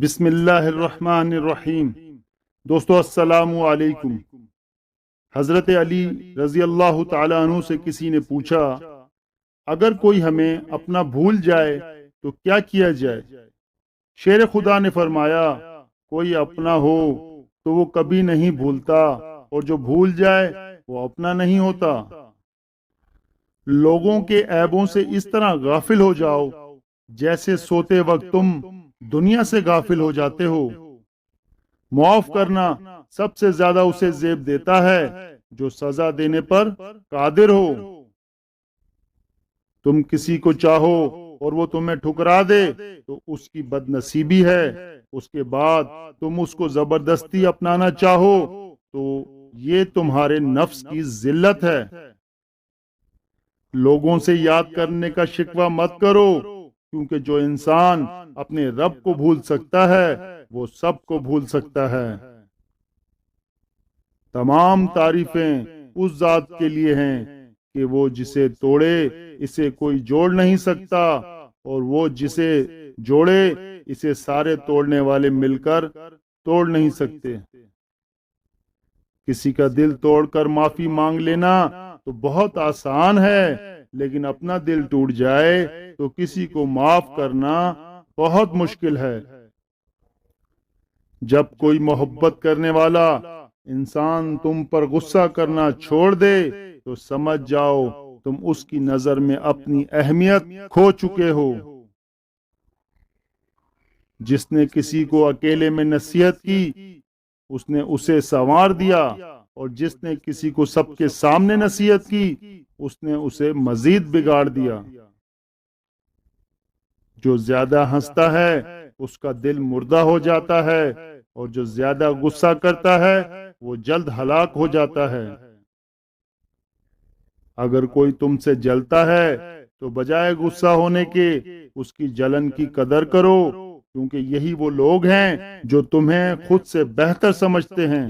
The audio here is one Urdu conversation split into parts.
بسم اللہ الرحمن الرحیم۔ دوستو السلام علیکم۔ حضرت علی رضی اللہ تعالیٰ عنہ سے کسی نے پوچھا، اگر کوئی ہمیں اپنا بھول جائے تو کیا کیا جائے؟ شیر خدا نے فرمایا، کوئی اپنا ہو تو وہ کبھی نہیں بھولتا، اور جو بھول جائے وہ اپنا نہیں ہوتا۔ لوگوں کے عیبوں سے اس طرح غافل ہو جاؤ جیسے سوتے وقت تم دنیا سے غافل ہو جاتے ہو۔ معاف کرنا سب سے زیادہ اسے زیب دیتا ہے جو سزا دینے پر قادر ہو۔ تم کسی کو چاہو اور وہ تمہیں ٹھکرا دے تو اس کی بد نصیبی ہے، اس کے بعد تم اس کو زبردستی اپنانا چاہو تو یہ تمہارے نفس کی ذلت ہے۔ لوگوں سے یاد کرنے کا شکوہ مت کرو، کیونکہ جو انسان اپنے رب کو بھول سکتا ہے وہ سب کو بھول سکتا ہے۔ تمام تعریفیں اس ذات کے لیے ہیں کہ وہ جسے توڑے اسے کوئی جوڑ نہیں سکتا، اور وہ جسے جوڑے اسے سارے توڑنے والے مل کر توڑ نہیں سکتے۔ کسی کا دل توڑ کر معافی مانگ لینا تو بہت آسان ہے، لیکن اپنا دل ٹوٹ جائے تو کسی کو معاف کرنا بہت مشکل ہے۔ جب کوئی محبت کرنے والا انسان تم پر غصہ کرنا چھوڑ دے تو سمجھ جاؤ تم اس کی نظر میں اپنی اہمیت کھو چکے ہو۔ جس نے کسی کو اکیلے میں نصیحت کی اس نے اسے سنوار دیا، اور جس نے کسی کو سب کے سامنے نصیحت کی اس نے اسے مزید بگاڑ دیا۔ جو زیادہ ہنستا ہے اس کا دل مردہ ہو جاتا ہے، اور جو زیادہ غصہ کرتا ہے وہ جلد ہلاک ہو جاتا ہے۔ اگر کوئی تم سے جلتا ہے تو بجائے غصہ ہونے کے اس کی جلن کی قدر کرو، کیونکہ یہی وہ لوگ ہیں جو تمہیں خود سے بہتر سمجھتے ہیں۔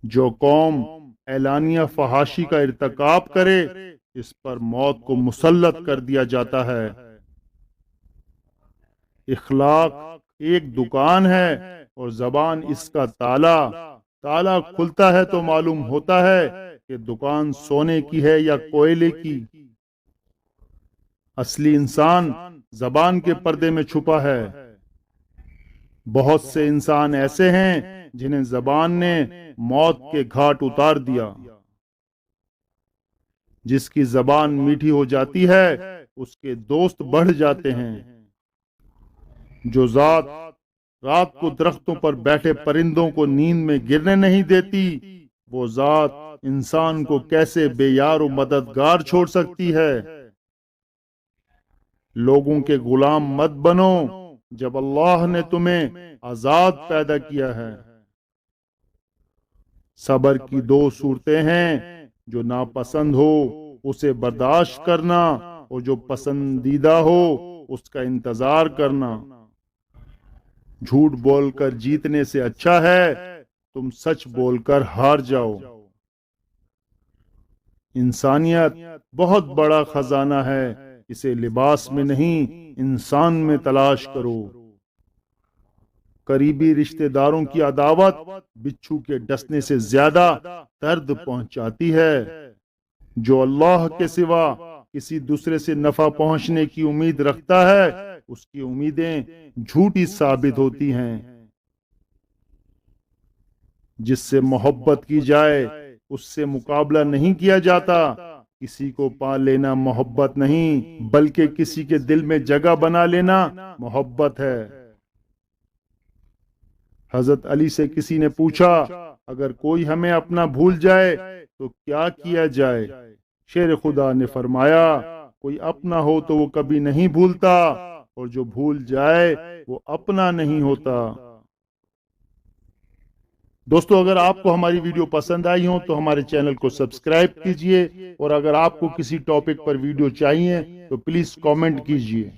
جو قوم اعلانیہ فحاشی کا ارتکاب کرے اس پر موت کو مسلط کر دیا جاتا ہے۔ اخلاق ایک دکان ہے اور زبان اس کا تالا۔ تالا کھلتا ہے تو معلوم ہوتا ہے کہ دکان سونے کی ہے یا کوئلے کی۔ اصلی انسان زبان کے پردے میں چھپا ہے۔ بہت سے انسان ایسے ہیں جنہیں زبان نے موت کے گھاٹ اتار دیا۔ جس کی زبان میٹھی ہو جاتی ہے اس کے دوست بڑھ جاتے ہیں۔ جو ذات رات کو درختوں پر بیٹھے پرندوں کو نیند میں گرنے نہیں دیتی، وہ ذات انسان کو کیسے بے یار و مددگار چھوڑ سکتی ہے۔ لوگوں کے غلام مت بنو جب اللہ نے تمہیں آزاد پیدا کیا ہے۔ صبر کی دو صورتیں ہیں، جو ناپسند ہو اسے برداشت کرنا، اور جو پسندیدہ ہو اس کا انتظار کرنا۔ جھوٹ بول کر جیتنے سے اچھا ہے تم سچ بول کر ہار جاؤ۔ انسانیت بہت بڑا خزانہ ہے، اسے لباس میں نہیں انسان میں تلاش کرو۔ قریبی رشتہ داروں کی عداوت بچھو کے ڈسنے سے زیادہ درد پہنچاتی ہے۔ جو اللہ کے سوا کسی دوسرے سے نفع پہنچنے کی امید رکھتا ہے اس کی امیدیں جھوٹی ثابت ہوتی ہیں۔ جس سے محبت کی جائے اس سے مقابلہ نہیں کیا جاتا۔ کسی کو پا لینا محبت نہیں، بلکہ کسی کے دل میں جگہ بنا لینا محبت ہے۔ حضرت علی سے کسی نے پوچھا، اگر کوئی ہمیں اپنا بھول جائے تو کیا کیا جائے؟ شیر خدا نے فرمایا، کوئی اپنا ہو تو وہ کبھی نہیں بھولتا، اور جو بھول جائے وہ اپنا نہیں ہوتا۔ دوستو اگر آپ کو ہماری ویڈیو پسند آئی ہو تو ہمارے چینل کو سبسکرائب کیجئے، اور اگر آپ کو کسی ٹاپک پر ویڈیو چاہیے تو پلیز کامنٹ کیجئے۔